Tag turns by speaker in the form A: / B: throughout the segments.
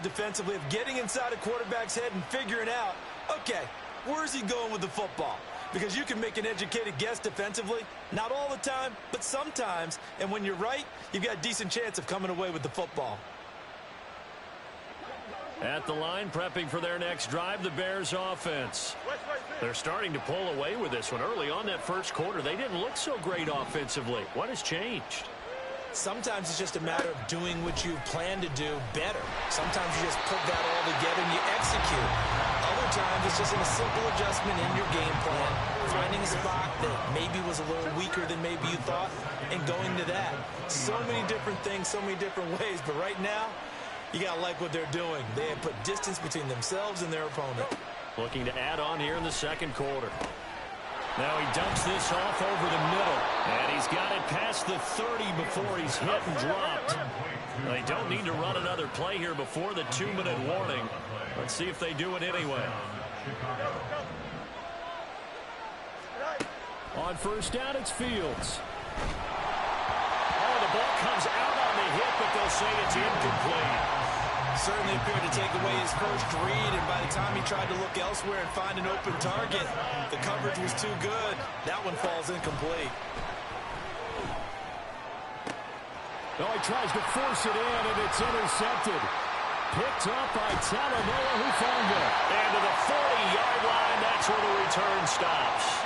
A: defensively of getting inside a quarterback's head and figuring out, okay, where's he going with the football? Because you can make an educated guess defensively, not all the time, but sometimes. And when you're right, you've got a decent chance of coming away with the football.
B: At the line, prepping for their next drive, the Bears offense. They're starting to pull away with this one. Early on that first quarter, they didn't look so great offensively. What has changed?
A: Sometimes it's just a matter of doing what you plan to do better. Sometimes you just put that all together and you execute. Other times it's just a simple adjustment in your game plan, finding a spot that maybe was a little weaker than maybe you thought, and going to that. So many different things, so many different ways, but right now, you got to like what they're doing. They have put distance between themselves and their opponent.
B: Looking to add on here in the second quarter. Now he dumps this off over the middle, and he's got it past the 30 before he's hit and dropped. They don't need to run another play here before the 2-minute warning. Let's see if they do it anyway. On first down, it's Fields. Oh, the ball comes out on the hit, but they'll say it's incomplete.
A: Certainly appeared to take away his first read, and by the time he tried to look elsewhere and find an open target, the coverage was too good. That one falls incomplete.
B: No, he tries to force it in, and it's intercepted. Picked up by Talanoa Hufanga. And to the 40-yard line, that's where the return stops.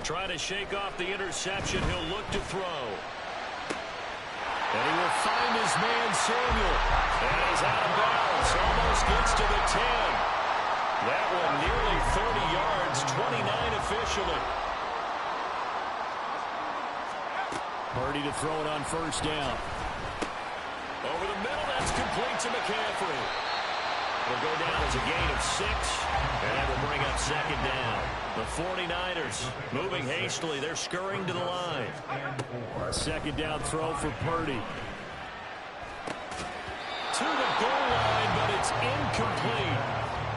B: Trying to shake off the interception. He'll look to throw. And he will find his man Samuel. And he's out of bounds. Almost gets to the 10. That one nearly 30 yards, 29 officially. Purdy to throw it on first down. Over the middle, that's complete to McCaffrey. It'll go down as a gain of 6, and that will bring up second down. The 49ers moving hastily. They're scurrying to the line. A second down throw for Purdy. To the goal line, but it's incomplete.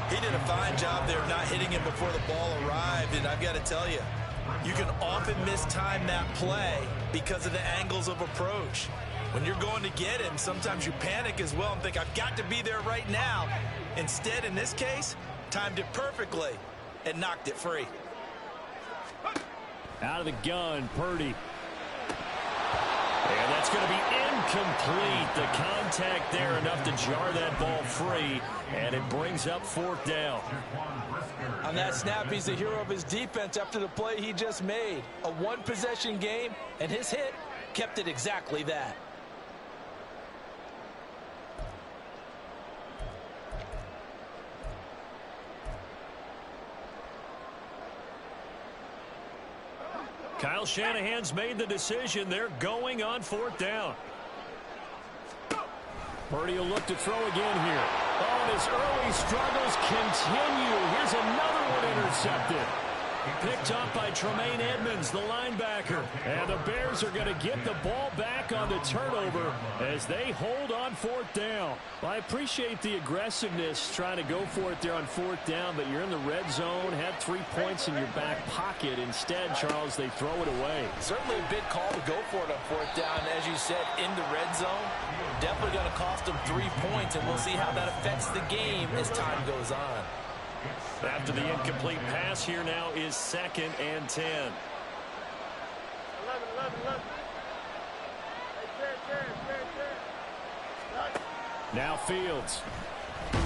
A: He did a fine job there of not hitting him before the ball arrived, and I've got to tell you, you can often mistime that play because of the angles of approach. When you're going to get him, sometimes you panic as well and think, I've got to be there right now. Instead, in this case, timed it perfectly and knocked it free.
B: Out of the gun, Purdy. And that's going to be incomplete. The contact there enough to jar that ball free, and it brings up fourth down.
A: On that snap, he's the hero of his defense after the play he just made. A one-possession game, and his hit kept it exactly that.
B: Kyle Shanahan's made the decision. They're going on fourth down. Purdy will look to throw again here. Oh, and his early struggles continue. Here's another one intercepted. Picked up by Tremaine Edmonds, the linebacker. And the Bears are going to get the ball back on the turnover as they hold on fourth down. Well, I appreciate the aggressiveness trying to go for it there on fourth down, but you're in the red zone, had 3 points in your back pocket. Instead, Charles, they throw it away.
A: Certainly a big call to go for it on fourth down. As you said, in the red zone, definitely going to cost them 3 points, and we'll see how that affects the game as time goes on.
B: After the incomplete pass, here now is 2nd and 10.
C: 11.
B: Now Fields. Oh,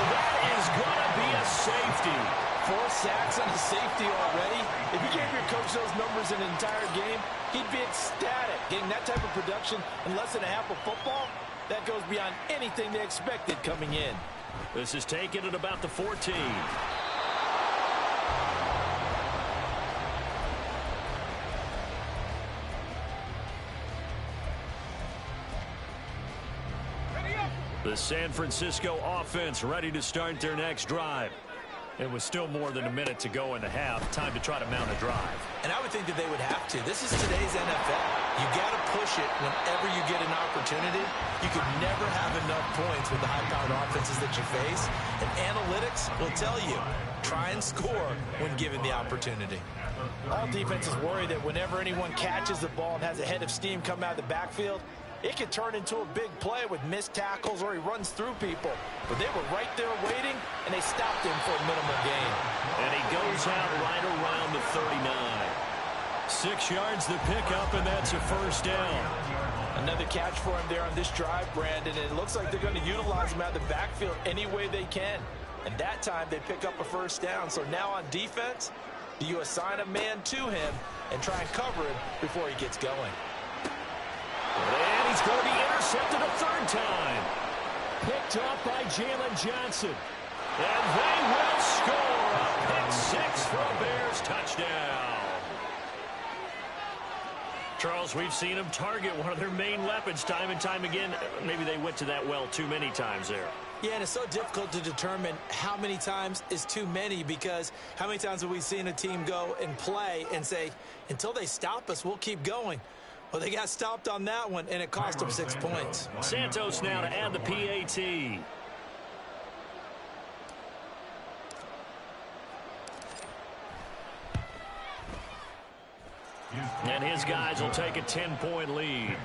B: that is going to be a safety.
A: 4 sacks on a safety already. If you gave your coach those numbers in an entire game, he'd be ecstatic. Getting that type of production in less than a half of football, that goes beyond anything they expected coming in.
B: This is taken at about the 14. The San Francisco offense ready to start their next drive. It was still more than a minute to go in the half. Time to try to mount a drive.
A: And I would think that they would have to. This is today's NFL. You got to push it whenever you get an opportunity. You could never have enough points with the high-powered offenses that you face. And analytics will tell you, try and score when given the opportunity.
C: All defenses worry that whenever anyone catches the ball and has a head of steam come out of the backfield, it can turn into a big play with missed tackles or he runs through people. But they were right there waiting, and they stopped him for a minimal gain.
B: And he goes out right around the 39. 6 yards the pickup, and that's a first down.
C: Another catch for him there on this drive, Brandon, and it looks like they're going to utilize him out of the backfield any way they can. And that time they pick up a first down. So now on defense, do you assign a man to him and try and cover him before he gets going?
B: And he's going to be intercepted a third time. Picked up by Jalen Johnson. And they will score a pick six for a Bears touchdown. Charles, we've seen them target one of their main weapons time and time again. Maybe they went to that well too many times there.
A: Yeah, and it's so difficult to determine how many times is too many, because how many times have we seen a team go and play and say, until they stop us, we'll keep going. Well, they got stopped on that one, and it cost them 6 points.
B: Santos now to add the PAT. And his guys will take a 10-point lead.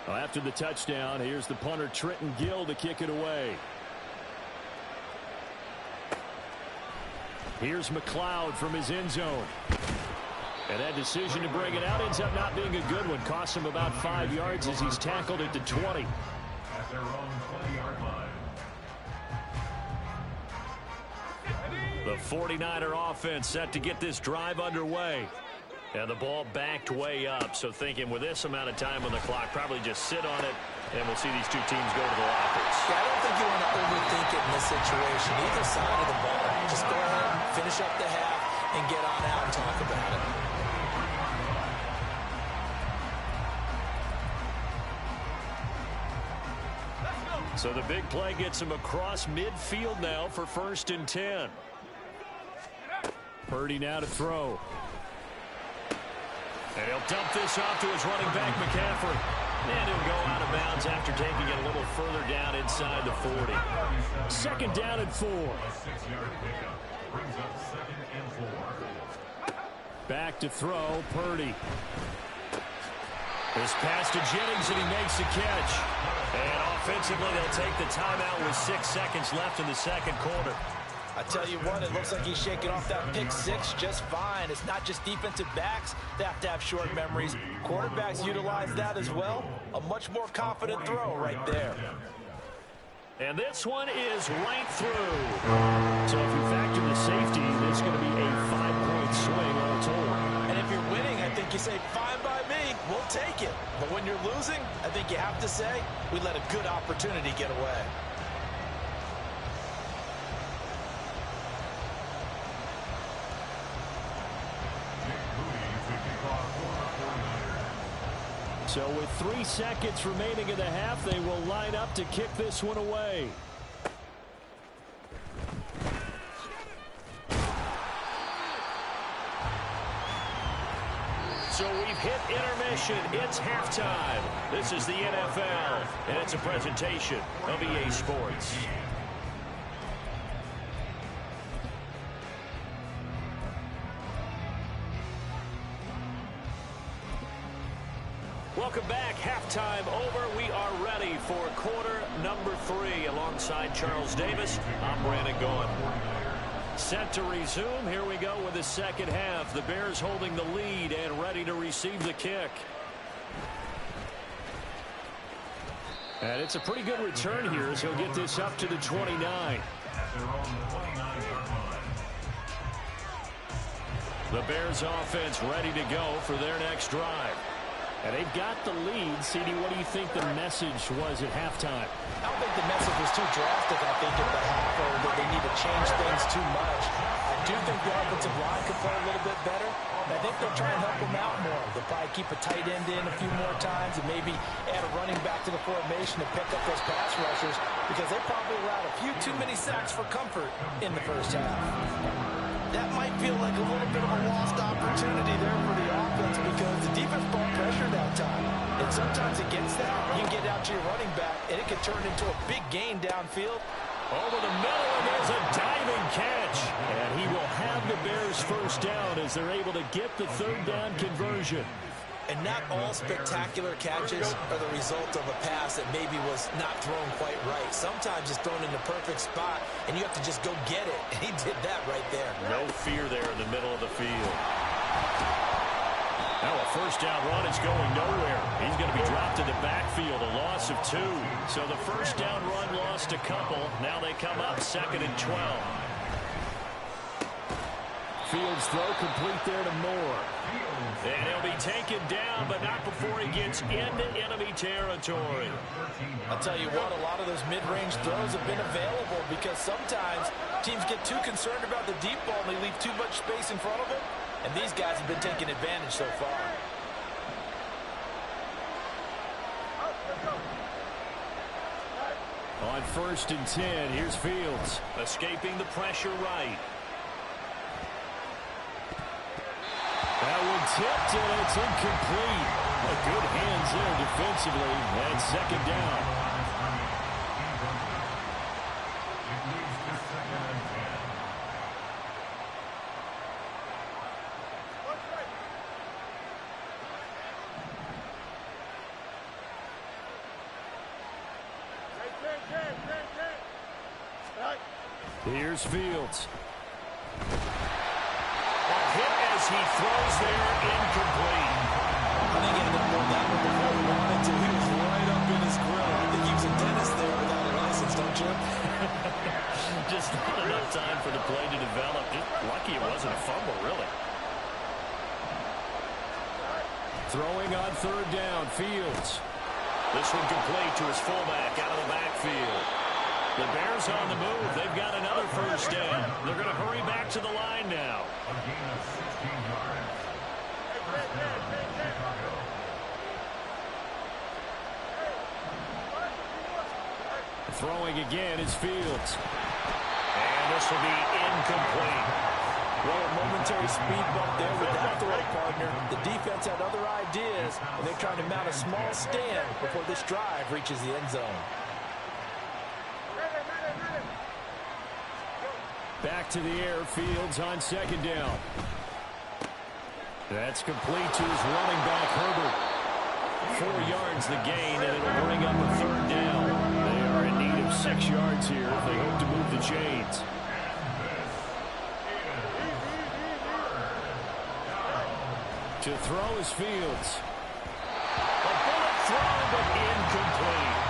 B: Well, after the touchdown, here's the punter Trenton Gill to kick it away. Here's McLeod from his end zone. And that decision to bring it out ends up not being a good one. Costs him about 5 yards as he's tackled at the 20.
D: At their own 20-yard line.
B: The 49er offense set to get this drive underway. And the ball backed way up. So thinking with this amount of time on the clock, probably just sit on it, and we'll see these two teams go to the lockers.
A: Yeah, I don't think you want to overthink it in this situation. Either side of the ball. Just go ahead, finish up the half, and get on out and talk about it.
B: So the big play gets him across midfield now for 1st and 10. Purdy now to throw. And he'll dump this off to his running back, McCaffrey. And he'll go out of bounds after taking it a little further down inside the 40. 2nd down and 4.
D: A 6-yard pickup brings up 2nd and 4.
B: Back to throw, Purdy. This pass to Jennings, and he makes the catch. And offensively, they'll take the timeout with 6 seconds left in the 2nd quarter.
C: I tell you what, it looks like he's shaking off that pick six just fine. It's not just defensive backs that have to have short memories. Quarterbacks utilize that as well. A much more confident throw right there.
B: And this one is right through. So if you factor the safety, it's going to be a 5-point swing all told.
C: And if you're winning, I think you say, fine by me, we'll take it. But when you're losing, I think you have to say, we let a good opportunity get away.
B: So with 3 seconds remaining in the half, they will line up to kick this one away. So we've hit intermission. It's halftime. This is the NFL, and it's a presentation of EA Sports. Welcome back. Halftime over. We are ready for quarter number 3 alongside Charles Davis. I'm Brandon Gaughan. Set to resume. Here we go with the second half. The Bears holding the lead and ready to receive the kick. And it's a pretty good return here as he'll get this up to the 29. The Bears offense ready to go for their next drive. And they've got the lead. CD, what do you think the message was at halftime?
C: I don't think the message was too drastic, I think, at the half, or that they need to change things too much. I do think the offensive line could play a little bit better. I think they'll try and help them out more. They'll probably keep a tight end in a few more times and maybe add a running back to the formation to pick up those pass rushers because they probably allowed a few too many sacks for comfort in the first half. That might feel like a little bit of a lost opportunity there for the offense because the defense brought pressure that time. And sometimes against that, you can get out to your running back, and it can turn into a big gain downfield.
B: Over the middle, and there's a diving catch. And he will have the Bears first down as they're able to get the third down conversion.
A: And not all spectacular catches are the result of a pass that maybe was not thrown quite right. Sometimes it's thrown in the perfect spot, and you have to just go get it. And he did that right there.
B: No fear there in the middle of the field. Now a first down run is going nowhere. He's going to be dropped in the backfield, a loss of 2. So the first down run lost a couple. Now they come up 2nd and 12. Fields throw complete there to Moore. And he'll be taken down, but not before he gets into enemy territory.
C: I'll tell you what, a lot of those mid-range throws have been available because sometimes teams get too concerned about the deep ball and they leave too much space in front of them. And these guys have been taking advantage so far.
B: On 1st and 10, here's Fields. Escaping the pressure right. That one tipped, and it's incomplete. A good hands there defensively, and 2nd down. Here's Fields. Hit as he throws there, incomplete.
A: I think he ended up going that one before he wanted to. He was right up in his grill. I think he was a dentist there without a license, don't you?
B: Just not enough time for the play to develop. Just lucky it wasn't a fumble, really. Throwing on 3rd down, Fields. This one complete to his fullback out of the backfield. The Bears on the move. They've got another first down. They're going to hurry back to the line now.
D: A gain of 16 yards.
B: Throwing again is Fields. And this will be incomplete.
C: Well, a momentary speed bump there with that throw partner. The defense had other ideas, and they're trying to mount a small stand before this drive reaches the end zone.
B: Back to the air, Fields on 2nd down. That's complete to his running back, Herbert. 4 yards the gain, and it'll bring up a 3rd down. They are in need of 6 yards here if they hope to move the chains. To throw is Fields. A bullet throw, but incomplete.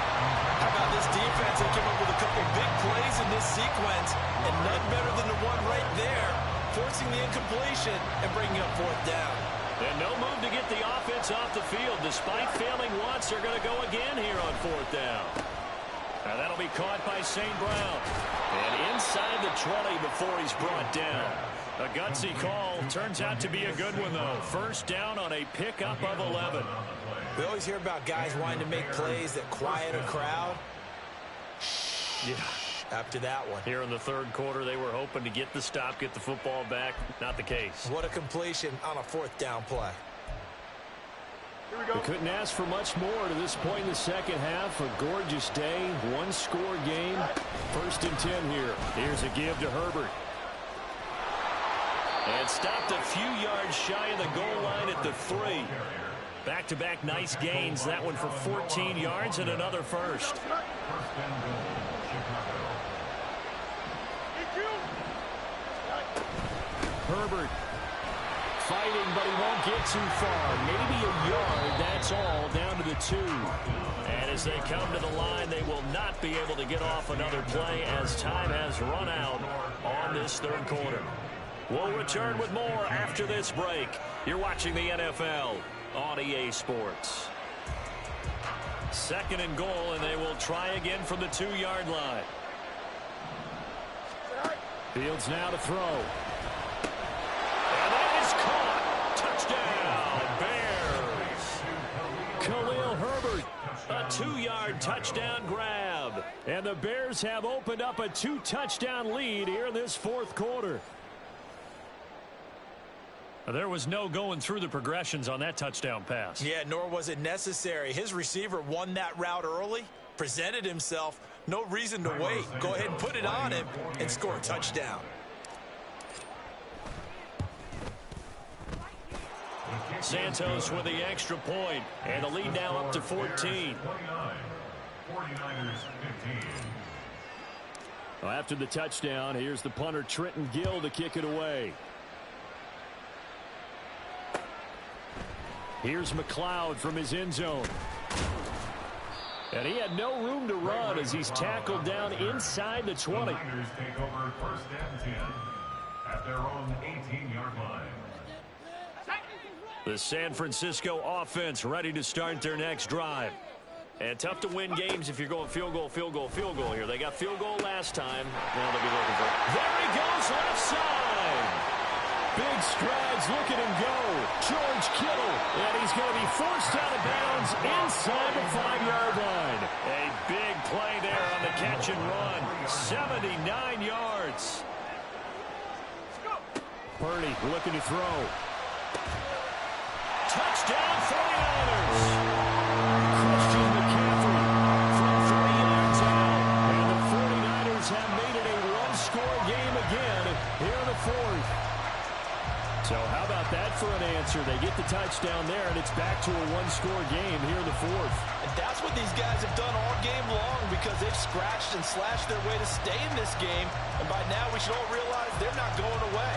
C: How about this defense? They came up with a couple big plays in this sequence, and none better than the one right there, forcing the incompletion and bringing up 4th down.
B: And no move to get the offense off the field. Despite failing once, they're going to go again here on 4th down. Now that'll be caught by St. Brown. And inside the 20 before he's brought down. A gutsy call. Turns out to be a good one, though. First down on a pickup of 11.
A: We always hear about guys wanting to make plays that quiet a crowd.
B: Yeah.
A: After that one.
B: Here in the 3rd quarter, they were hoping to get the stop, get the football back. Not the case.
A: What a completion on a 4th down play.
B: We couldn't ask for much more to this point in the 2nd half. A gorgeous day, 1-score game. 1st and 10 here. Here's a give to Herbert. And stopped a few yards shy of the goal line at the 3. Back-to-back nice gains. That one for 14 yards and another first. Herbert fighting, but he won't get too far. Maybe a yard, that's all, down to the 2. And as they come to the line, they will not be able to get off another play as time has run out on this 3rd quarter. We'll return with more after this break. You're watching the NFL on EA Sports. 2nd and goal, and they will try again from the 2-yard line. Fields now to throw. And that is caught. Touchdown, Bears. Khalil Herbert, a 2-yard touchdown grab. And the Bears have opened up a 2-touchdown lead here in this 4th quarter. There was no going through the progressions on that touchdown pass.
A: Yeah, nor was it necessary. His receiver won that route early, presented himself. No reason to wait. Go ahead and put it on him and score a touchdown.
B: Santos with the extra point, and the lead now up to 14.
D: 49. 49ers 15.
B: Well, after the touchdown, here's the punter Trenton Gill to kick it away. Here's McLeod from his end zone. And he had no room to run as he's tackled down inside the 20.
D: The Niners take over 1st and 10 at their own 18-yard line.
B: The San Francisco offense ready to start their next drive. And tough to win games if you're going field goal, field goal, field goal here. They got field goal last time. Now they'll be looking for it. There he goes, left side. Big strides, look at him go. George Kittle, and he's going to be forced out of bounds inside the 5-yard line. A big play there on the catch and run. 79 yards. Purdy looking to throw. Touchdown 49ers. Christian McCaffrey from 3 yards out. And the 49ers have made it a one-score game again here in the 4th. So how about that for an answer? They get the touchdown there, and it's back to a one-score game here in the 4th.
C: And that's what these guys have done all game long because they've scratched and slashed their way to stay in this game. And by now, we should all realize they're not going away.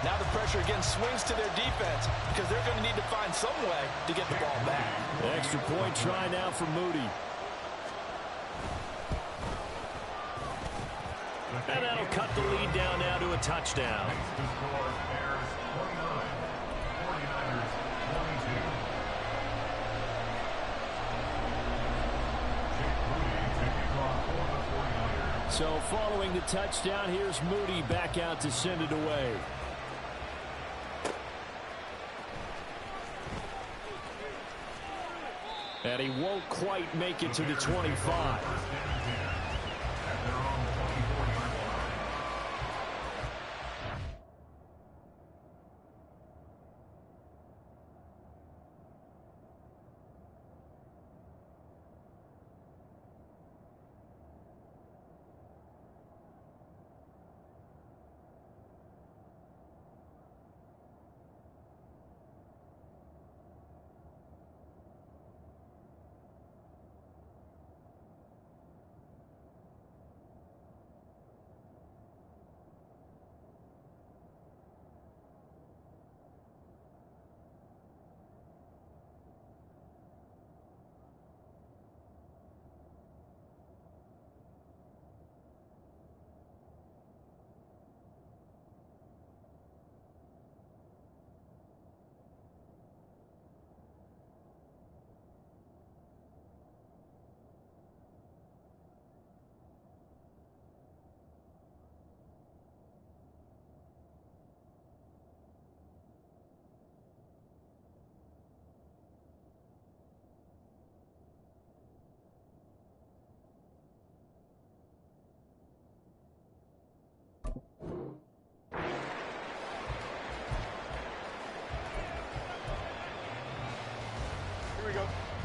C: Now the pressure again swings to their defense because they're going to need to find some way to get the ball back.
B: The extra point try now for Moody. And that'll cut the lead down now to a touchdown.
D: The score, Bears 29, 49ers 22. Jake Moody taking off for the 49ers.
B: So following the touchdown, here's Moody back out to send it away. And he won't quite make it to the 25.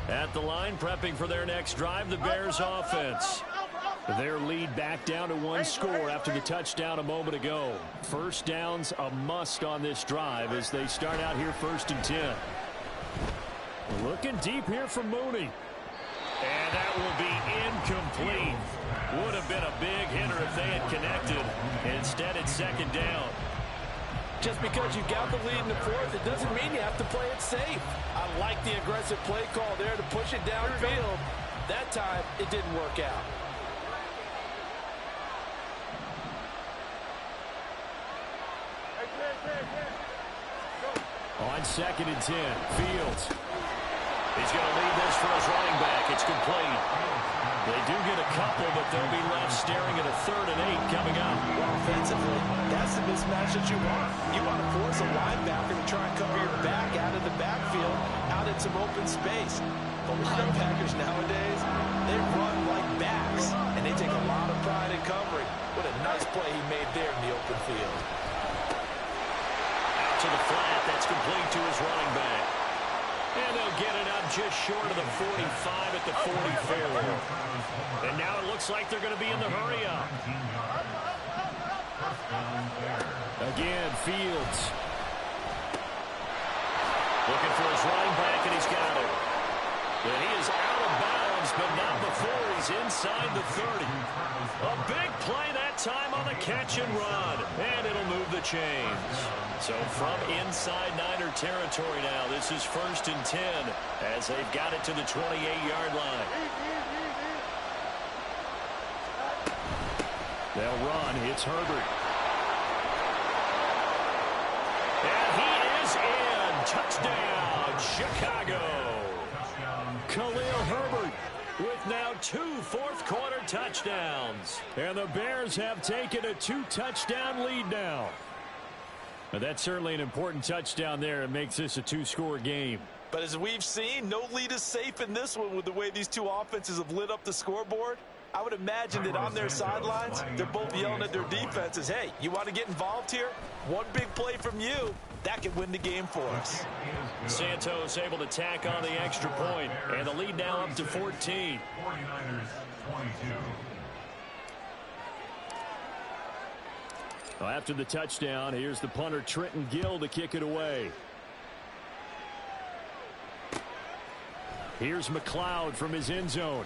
B: At the line, prepping for their next drive, the Bears offense. Their lead back down to one score after the touchdown a moment ago. First down's a must on this drive as they start out here 1st and 10. Looking deep here from Mooney. And that will be incomplete. Would have been a big hitter if they had connected. Instead, it's 2nd down.
C: Just because you got the lead in the 4th, it doesn't mean you have to play it safe. I like the aggressive play call there to push it downfield. That time, it didn't work out.
B: On 2nd and 10, Fields He's going to leave this for his running back. It's complete. They do get a couple, but they'll be left staring at a 3rd and 8 coming up.
C: Well, offensively, that's the mismatch that you want. You want to force a linebacker to try and cover your back out of the backfield, out in some open space. But linebackers nowadays, they run like backs, and they take a lot of pride in covering. What a nice play he made there in the open field.
B: Out to the flat. That's complete to his running back. And they'll get it up just short of the 45 at the 44. And now it looks like they're going to be in the hurry-up. Again, Fields. Looking for his running back, and he's got it. And he is out of bounds, but not before he's inside the 30. A big play that time on the catch and run. And it'll move the chains. So from inside Niner territory now, this is 1st and 10 as they've got it to the 28-yard line. They'll run. It's Herbert. And he is in. Touchdown, Chicago. Khalil Herbert with now 2 fourth-quarter touchdowns. And the Bears have taken a 2-touchdown lead now. But that's certainly an important touchdown there. It makes this a 2-score game.
C: But as we've seen, no lead is safe in this one with the way these two offenses have lit up the scoreboard. I would imagine that on their sidelines, they're both yelling at their defenses, hey, you want to get involved here? One big play from you, that could win the game for us.
B: Santos able to tack on the extra point, and the lead now up to 14.
D: 49ers 22.
B: Well, after the touchdown, here's the punter Trenton Gill to kick it away. Here's McLeod from his end zone.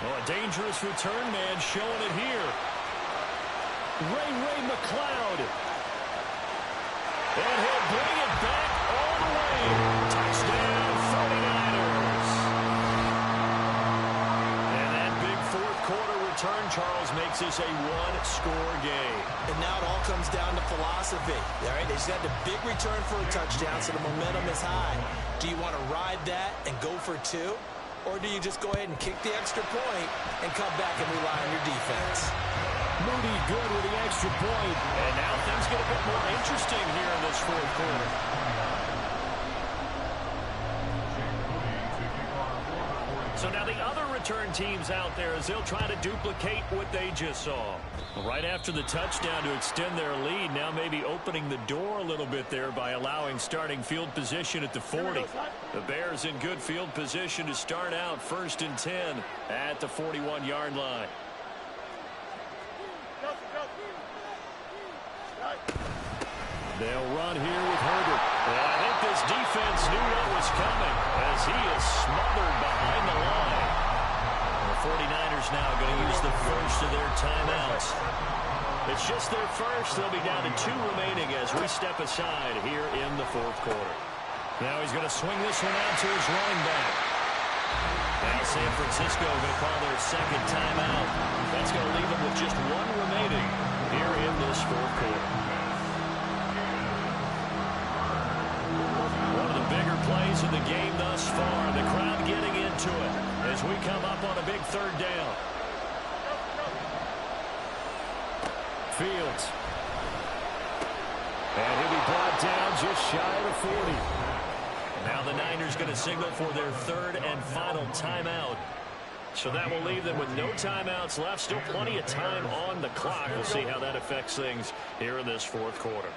B: Oh, a dangerous return man showing it here. Ray McLeod. And he'll bring it back all the way. Touchdown, 49ers. And that big fourth-quarter return, Charles, makes this a 1-score game.
C: And now it all comes down to philosophy. All right, they just had the big return for a touchdown, so the momentum is high. Do you want to ride that and go for 2? Or do you just go ahead and kick the extra point and come back and rely on your defense?
B: Moody good with the extra point. And now things get a bit more interesting here in this fourth quarter. So now the other return teams out there as they'll try to duplicate what they just saw. Right after the touchdown to extend their lead, now maybe opening the door a little bit there by allowing starting field position at the 40. The Bears in good field position to start out 1st and 10 at the 41-yard line. They'll run here with Herbert. And I think this defense knew what was coming as he is smothered behind the line. The 49ers now going to use the first of their timeouts. It's just their first. They'll be down to 2 remaining as we step aside here in the fourth quarter. Now he's going to swing this one out to his running back. Now San Francisco going to call their second timeout. That's going to leave them with just 1 remaining here in this fourth quarter. One of the bigger plays of the game thus far. The crowd getting into it as we come up on a big 3rd down. Fields. And he'll be brought down just shy of the 40. Now the Niners going to signal for their 3rd and final timeout. So that will leave them with no timeouts left. Still plenty of time on the clock. We'll see how that affects things here in this fourth quarter.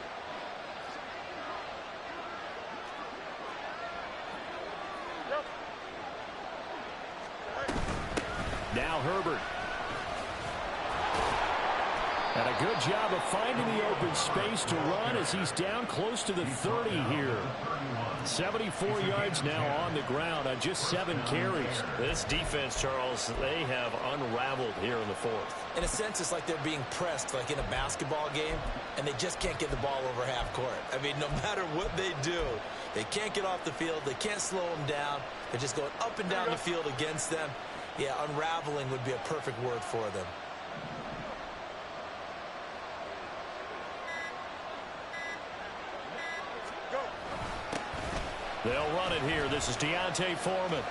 B: Now Herbert. And a good job of finding the open space to run as he's down close to the 30 here. 74 yards now on the ground on just 7 carries. This defense, Charles, they have unraveled here in the fourth.
C: In a sense, it's like they're being pressed like in a basketball game, and they just can't get the ball over half court. I mean, no matter what they do, they can't get off the field. They can't slow them down. They're just going up and down the field against them. Yeah, unraveling would be a perfect word for them.
B: They'll run it here. This is Deontay Foreman.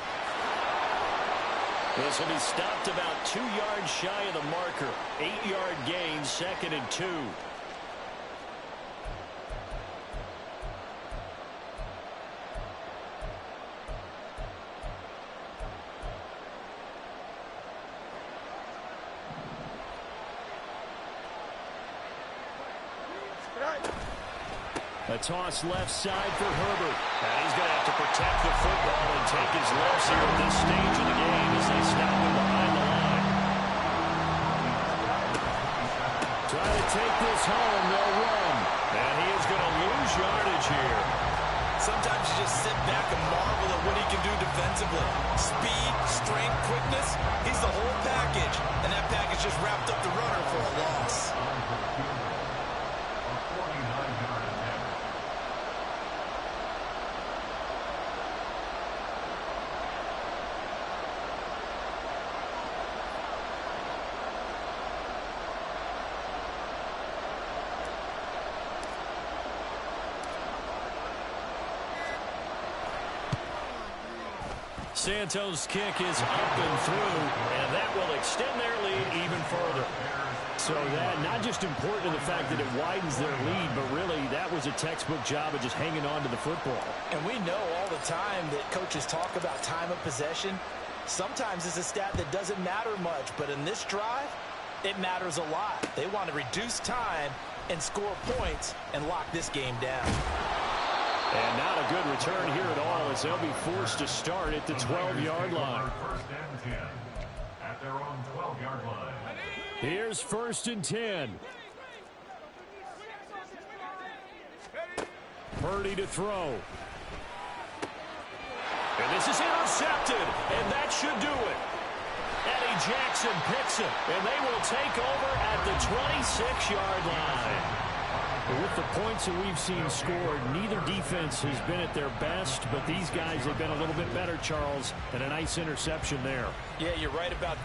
B: This will be stopped about 2 yards shy of the marker. 8-yard gain, 2nd and 2. A toss left side for Herbert. And he's going to have to protect the football and take his loss here at this stage of the game as they stop him behind the line. Try to take this home. They'll run. And he is going to lose yardage here.
C: Sometimes you just sit back and marvel at what he can do defensively. Speed, strength, quickness. He's the whole package. And that package just wrapped up the runner for a loss.
B: Santos' kick is up and through, and that will extend their lead even further. So that, not just important in the fact that it widens their lead, but really that was a textbook job of just hanging on to the football.
C: And we know all the time that coaches talk about time of possession. Sometimes it's a stat that doesn't matter much, but in this drive, it matters a lot. They want to reduce time and score points and lock this game down.
B: And not a good return here at all as they'll be forced to start at the 12-yard line.
D: First and 10 at their own 12-yard line.
B: Here's 1st and 10. Purdy to throw. And this is intercepted, and that should do it. Eddie Jackson picks it, and they will take over at the 26-yard line. With the points that we've seen scored, neither defense has been at their best, but these guys have been a little bit better, Charles, and a nice interception there.
C: Yeah, you're right about